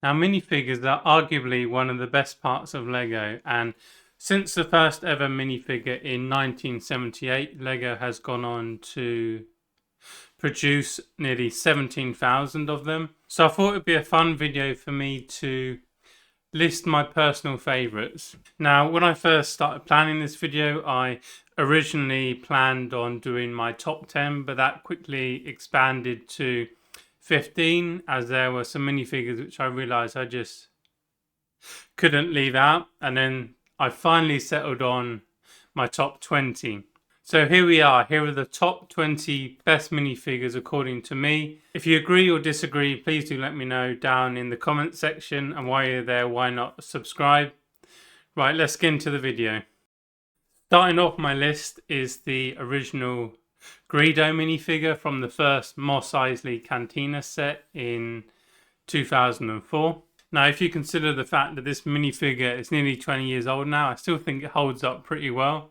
Now, minifigures are arguably one of the best parts of LEGO, and since the first ever minifigure in 1978, LEGO has gone on to produce nearly 17,000 of them. So I thought it would be a fun video for me to list my personal favourites. Now, when I first started planning this video, I originally planned on doing my top 10, but that quickly expanded to 15 as there were some minifigures which I realised I just couldn't leave out, and then I finally settled on my top 20. So here we are. Here are the top 20 best minifigures according to me. If you agree or disagree, please do let me know down in the comment section, and while you're there, why not subscribe? Right, let's get into the video. Starting off my list is the original Greedo minifigure from the first Mos Eisley Cantina set in 2004. Now, if you consider the fact that this minifigure is nearly 20 years old now, I still think it holds up pretty well.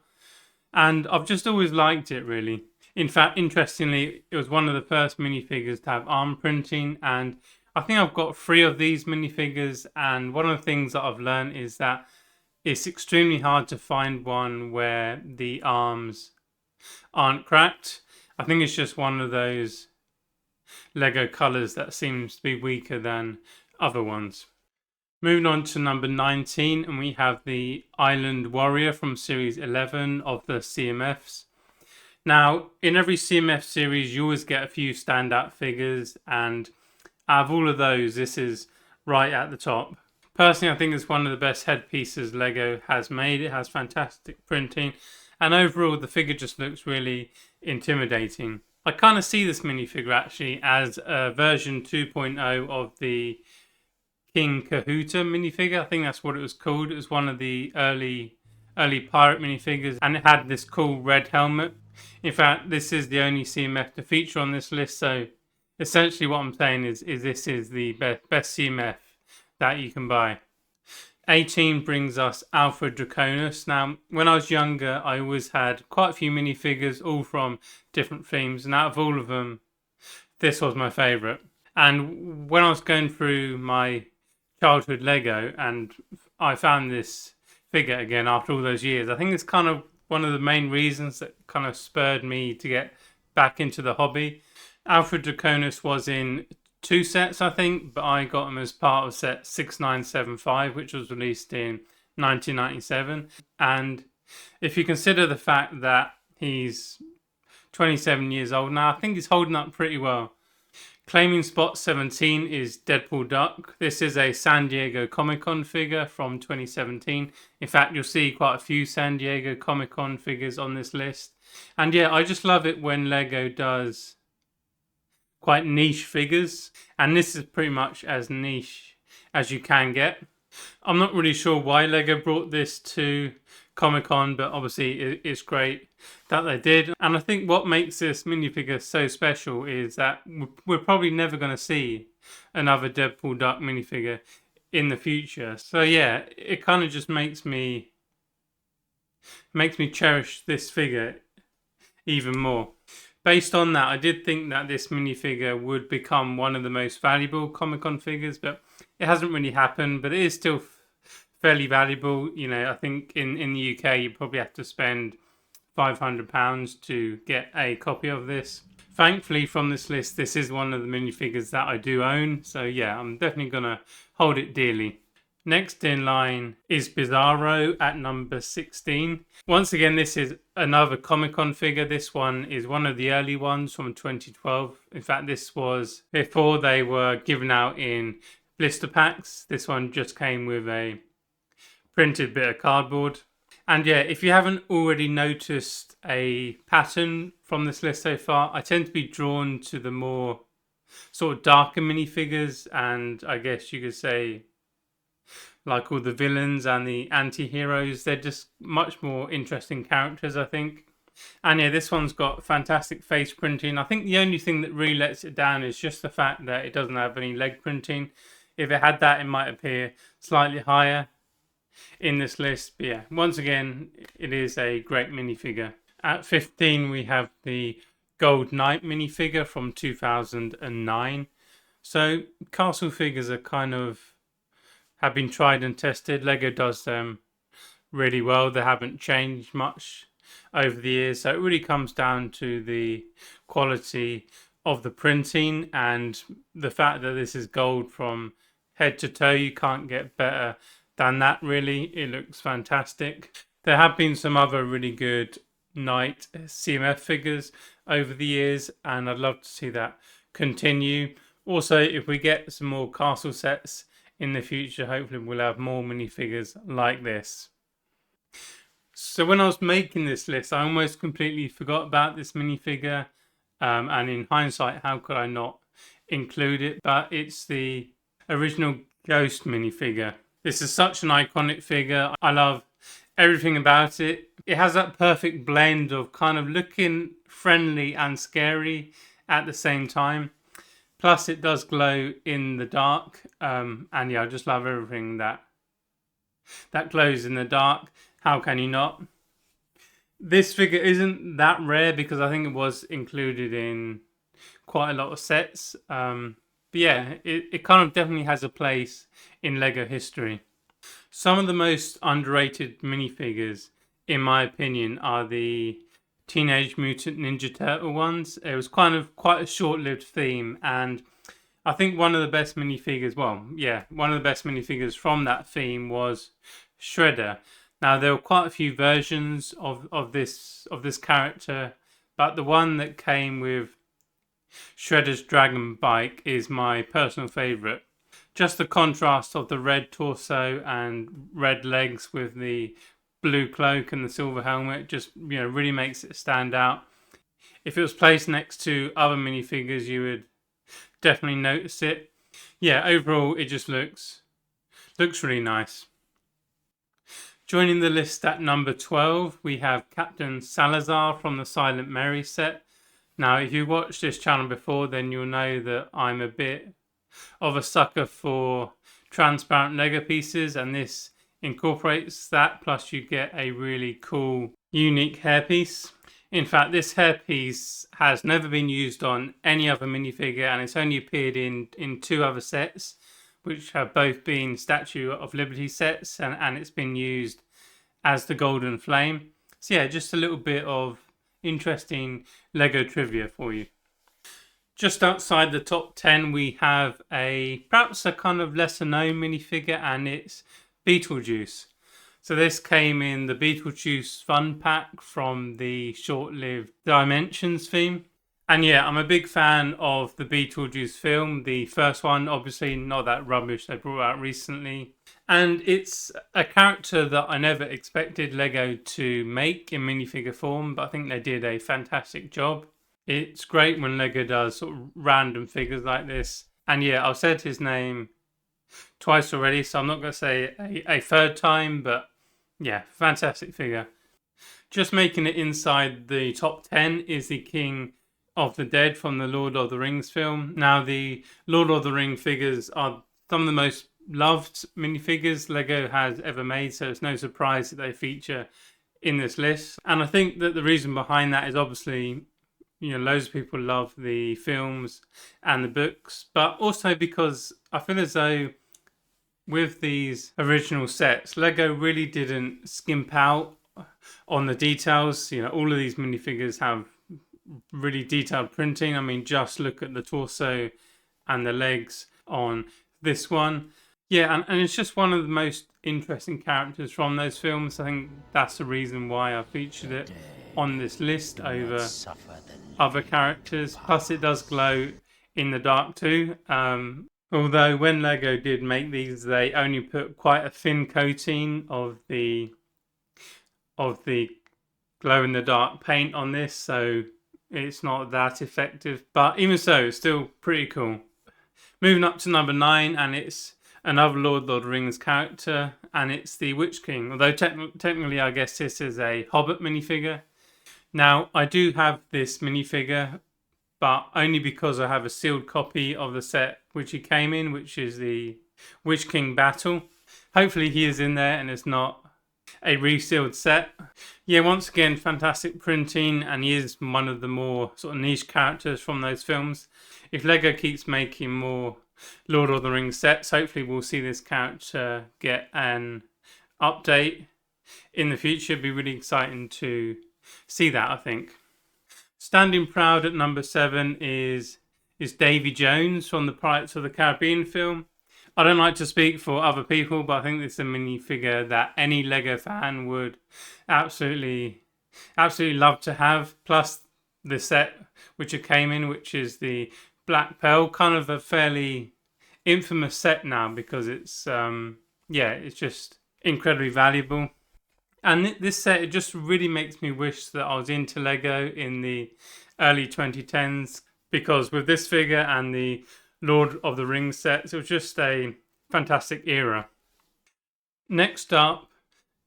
And I've just always liked it, really. In fact, interestingly, it was one of the first minifigures to have arm printing, and I think I've got 3 of these minifigures, and one of the things that I've learned is that it's extremely hard to find one where the arms aren't cracked. I think it's just one of those LEGO colours that seems to be weaker than other ones. Moving on to number 19, and we have the Island Warrior from Series 11 of the CMFs. Now, in every CMF series, you always get a few standout figures, and out of all of those, this is right at the top. Personally, I think it's one of the best headpieces LEGO has made. It has fantastic printing, and overall, the figure just looks really intimidating. I kind of see this minifigure actually as a version 2.0 of the King Kahuta minifigure. I think that's what it was called. It was one of the early pirate minifigures, and it had this cool red helmet. In fact, this is the only CMF to feature on this list, so essentially what I'm saying is this is the best CMF that you can buy. 18 brings us Alfred Draconis. Now, when I was younger, I always had quite a few minifigures, all from different themes, and out of all of them, this was my favourite. And when I was going through my childhood LEGO and I found this figure again after all those years, I think it's kind of one of the main reasons that kind of spurred me to get back into the hobby. Alfred Draconis was in 2 sets, I think, but I got him as part of set 6975, which was released in 1997. And if you consider the fact that he's 27 years old now, I think he's holding up pretty well. Claiming spot 17 is Deadpool Duck. This is a San Diego Comic-Con figure from 2017. In fact, you'll see quite a few San Diego Comic-Con figures on this list. And yeah, I just love it when LEGO does quite niche figures, and this is pretty much as niche as you can get. I'm not really sure why LEGO brought this to Comic-Con, but obviously it's great that they did. And I think what makes this minifigure so special is that we're probably never going to see another Deadpool Duck minifigure in the future. So yeah, it kind of just makes me cherish this figure even more. Based on that, I did think that this minifigure would become one of the most valuable Comic-Con figures, but it hasn't really happened. But it is still fairly valuable. You know, I think in the UK, you probably have to spend £500 to get a copy of this. Thankfully, from this list, this is one of the minifigures that I do own. So yeah, I'm definitely going to hold it dearly. Next in line is Bizarro at number 16. Once again, this is another Comic-Con figure. This one is one of the early ones from 2012. In fact, this was before they were given out in blister packs. This one just came with a printed bit of cardboard. And yeah, if you haven't already noticed a pattern from this list so far, I tend to be drawn to the more sort of darker minifigures, and I guess you could say like all the villains and the anti-heroes. They're just much more interesting characters, I think. And yeah, this one's got fantastic face printing. I think the only thing that really lets it down is just the fact that it doesn't have any leg printing. If it had that, it might appear slightly higher in this list. But yeah, once again, it is a great minifigure. At 15, we have the Gold Knight minifigure from 2009. So castle figures are kind of have been tried and tested. LEGO does them really well. They haven't changed much over the years, so it really comes down to the quality of the printing and the fact that this is gold from head to toe. You can't get better than that, really. It looks fantastic. There have been some other really good Knight CMF figures over the years, and I'd love to see that continue. Also, if we get some more castle sets in the future, hopefully we'll have more minifigures like this. So when I was making this list, I almost completely forgot about this minifigure, and in hindsight, how could I not include it? But it's the original Ghost minifigure. This is such an iconic figure. I love everything about it. It has that perfect blend of kind of looking friendly and scary at the same time. Plus it does glow in the dark. And yeah, I just love everything that glows in the dark. How can you not? This figure isn't that rare because I think it was included in quite a lot of sets. But yeah, it kind of definitely has a place in LEGO history. Some of the most underrated minifigures, in my opinion, are the Teenage Mutant Ninja Turtle ones. It was kind of quite a short-lived theme, and I think one of the best minifigures, one of the best minifigures from that theme was Shredder. Now there were quite a few versions of this character, but the one that came with Shredder's dragon bike is my personal favourite. Just the contrast of the red torso and red legs with the blue cloak and the silver helmet just really makes it stand out. If it was placed next to other minifigures, you would definitely notice it. Yeah, overall it just looks really nice. Joining the list at number 12, we have Captain Salazar from the Silent Mary set. Now, if you watched this channel before, then you'll know that I'm a bit of a sucker for transparent LEGO pieces, and this incorporates that, plus you get a really cool, unique hairpiece. In fact, this hairpiece has never been used on any other minifigure, and it's only appeared in 2 other sets, which have both been Statue of Liberty sets, and it's been used as the Golden Flame. So yeah, just a little bit of interesting LEGO trivia for you. Just outside the top 10, we have perhaps a kind of lesser known minifigure, and it's Beetlejuice. So this came in the Beetlejuice Fun Pack from the short-lived Dimensions theme. And yeah, I'm a big fan of the Beetlejuice film. The first one, obviously not that rubbish they brought out recently. And it's a character that I never expected LEGO to make in minifigure form, but I think they did a fantastic job. It's great when LEGO does sort of random figures like this. And yeah, I've said his name twice already, so I'm not going to say a third time, but yeah, fantastic figure. Just making it inside the top 10 is the King of the Dead from the Lord of the Rings film. Now, the Lord of the Rings figures are some of the most loved minifigures LEGO has ever made, so it's no surprise that they feature in this list. And I think that the reason behind that is obviously, loads of people love the films and the books, but also because I feel as though with these original sets, LEGO really didn't skimp out on the details. All of these minifigures have really detailed printing. I mean, just look at the torso and the legs on this one. Yeah, and it's just one of the most interesting characters from those films. I think that's the reason why I featured it on this list over other characters. Plus it does glow in the dark too. Although when LEGO did make these, they only put quite a thin coating of the glow in the dark paint on this, so it's not that effective. But even so, it's still pretty cool. Moving up to number 9, and it's another Lord of the Rings character, and it's the Witch King. Although technically I guess this is a Hobbit minifigure. Now, I do have this minifigure, but only because I have a sealed copy of the set which he came in, which is the Witch King Battle. Hopefully he is in there and it's not a resealed set. Yeah, once again, fantastic printing, and he is one of the more sort of niche characters from those films. If LEGO keeps making more Lord of the Rings sets. Hopefully we'll see this character get an update in the future. It'd be really exciting to see that, I think. Standing proud at number 7 is Davy Jones from the Pirates of the Caribbean film. I don't like to speak for other people, but I think this is a minifigure that any LEGO fan would absolutely love to have. Plus the set which it came in, which is the Black Pearl, kind of a fairly infamous set now because it's it's just incredibly valuable. And this set, it just really makes me wish that I was into LEGO in the early 2010s, because with this figure and the Lord of the Rings sets, it was just a fantastic era. Next up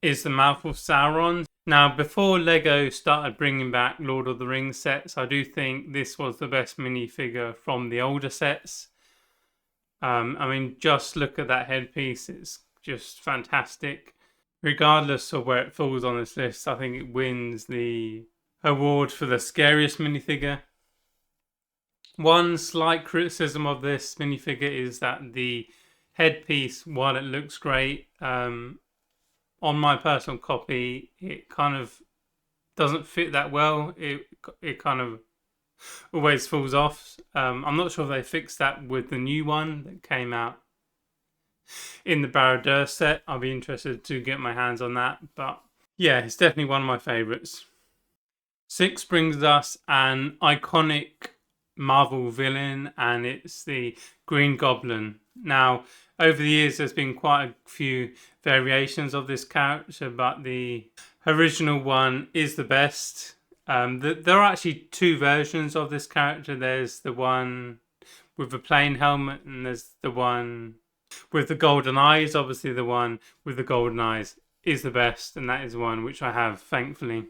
is the Mouth of Sauron. Now, before LEGO started bringing back Lord of the Rings sets, I do think this was the best minifigure from the older sets. I mean, just look at that headpiece. It's just fantastic. Regardless of where it falls on this list, I think it wins the award for the scariest minifigure. One slight criticism of this minifigure is that the headpiece, while it looks great, on my personal copy, it kind of doesn't fit that well. It kind of always falls off. I'm not sure if they fixed that with the new one that came out in the Bizarro set. I'll be interested to get my hands on that, but yeah, it's definitely one of my favorites. 6 brings us an iconic Marvel villain, and it's the Green Goblin. Now, over the years, there's been quite a few variations of this character, but the original one is the best. There are actually 2 versions of this character. There's the one with the plain helmet, and there's the one with the golden eyes. Obviously, the one with the golden eyes is the best, and that is one which I have, thankfully.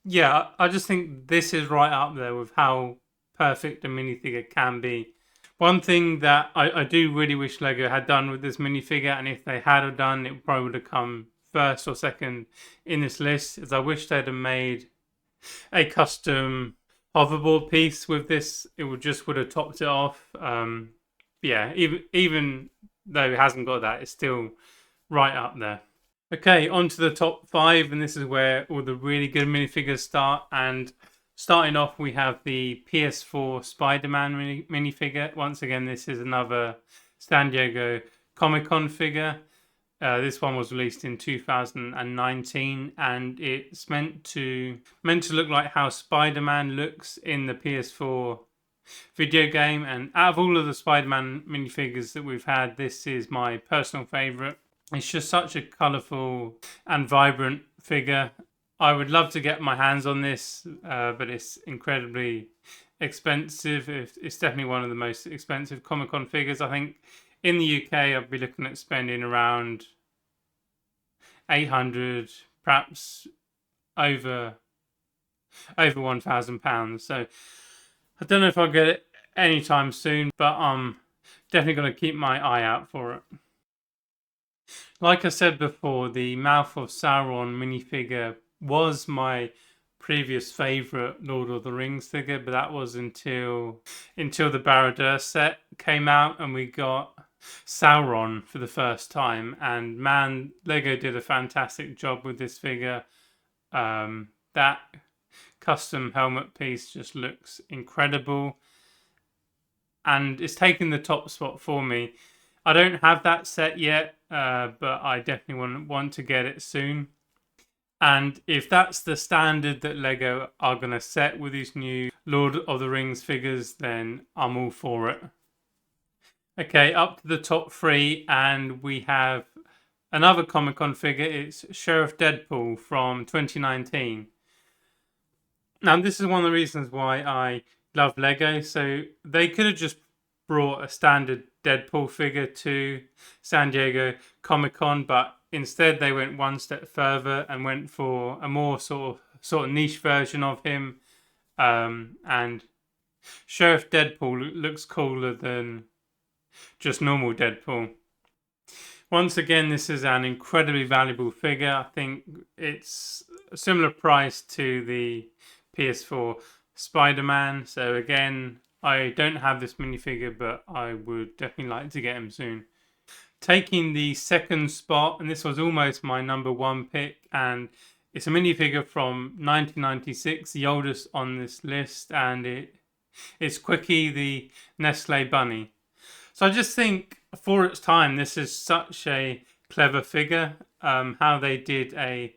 Yeah, I just think this is right up there with how perfect a minifigure can be. One thing that I do really wish LEGO had done with this minifigure, and if they had have done, it probably would have come first or second in this list, is I wish they'd have made a custom hoverboard piece with this. It would have topped it off. Yeah, even though it hasn't got that, it's still right up there. Okay, on to the top 5, and this is where all the really good minifigures start. And starting off, we have the PS4 Spiderman minifigure. Once again, this is another San Diego Comic-Con figure. This one was released in 2019, and it's meant to look like how Spider-Man looks in the PS4 video game. And out of all of the Spider-Man minifigures that we've had, this is my personal favourite. It's just such a colourful and vibrant figure. I would love to get my hands on this, but it's incredibly expensive. It's definitely one of the most expensive Comic-Con figures. I think in the UK, I'd be looking at spending around 800, perhaps over £1,000. So I don't know if I'll get it anytime soon, but I'm definitely going to keep my eye out for it. Like I said before, the Mouth of Sauron minifigure was my previous favourite Lord of the Rings figure, but that was until the Bizarro set came out and we got Sauron for the first time. And man, LEGO did a fantastic job with this figure. That custom helmet piece just looks incredible, and it's taken the top spot for me. I don't have that set yet, but I definitely want to get it soon. And if that's the standard that LEGO are going to set with these new Lord of the Rings figures, then I'm all for it. Okay, up to the top 3, and we have another Comic-Con figure. It's Sheriff Deadpool from 2019. Now, this is one of the reasons why I love LEGO. So they could have just brought a standard Deadpool figure to San Diego Comic-Con, but instead they went one step further and went for a more sort of niche version of him. And Sheriff Deadpool looks cooler than just normal Deadpool. Once again, this is an incredibly valuable figure. I think it's a similar price to the PS4 Spiderman. So again, I don't have this minifigure, but I would definitely like to get him soon. Taking the second spot, and this was almost my number one pick, and it's a minifigure from 1996, the oldest on this list, and it's Quicky the Nestle Bunny. So I just think for its time, this is such a clever figure. How they did a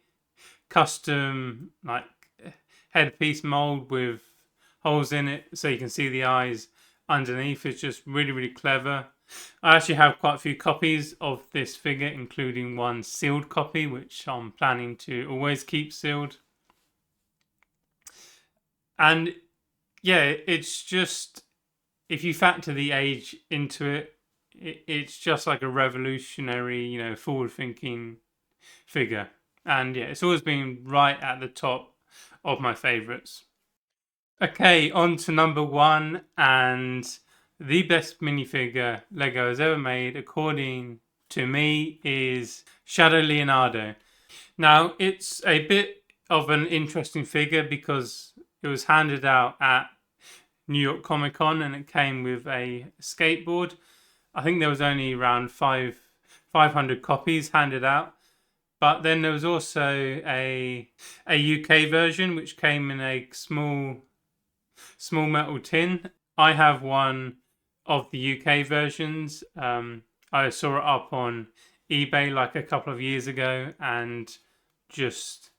custom like headpiece mold with holes in it so you can see the eyes underneath is just really, really clever. I actually have quite a few copies of this figure, including one sealed copy, which I'm planning to always keep sealed. And yeah, it's just, if you factor the age into it, it's just like a revolutionary, forward-thinking figure. And yeah, it's always been right at the top of my favorites. Okay, on to number one, and the best minifigure LEGO has ever made, according to me, is Shadow Leonardo. Now, it's a bit of an interesting figure because it was handed out at New York Comic Con and it came with a skateboard. I think there was only around 500 copies handed out. But then there was also a UK version which came in a small metal tin. I have one of the UK versions. I saw it up on eBay like a couple of years ago and just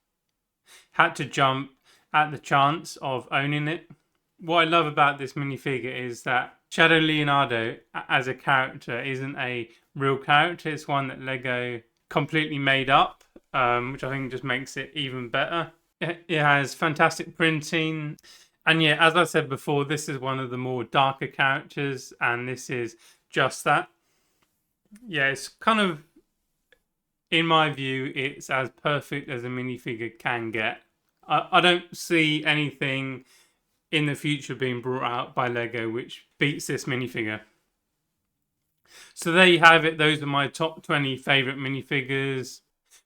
had to jump at the chance of owning it. What I love about this minifigure is that Shadow Leonardo as a character isn't a real character. It's one that LEGO completely made up, which I think just makes it even better. It has fantastic printing. And yeah, as I said before, this is one of the more darker characters, and this is just that. Yeah, it's kind of, in my view, it's as perfect as a minifigure can get. I don't see anything in the future being brought out by LEGO which beats this minifigure. So there you have it. Those are my top 20 favourite minifigures.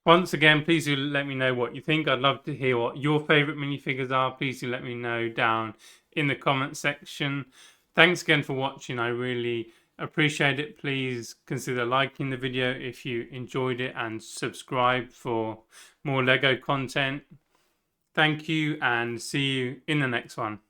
Once again, please do let me know what you think. I'd love to hear what your favourite minifigures are. Please do let me know down in the comment section. Thanks again for watching. I really appreciate it. Please consider liking the video if you enjoyed it and subscribe for more LEGO content. Thank you and see you in the next one.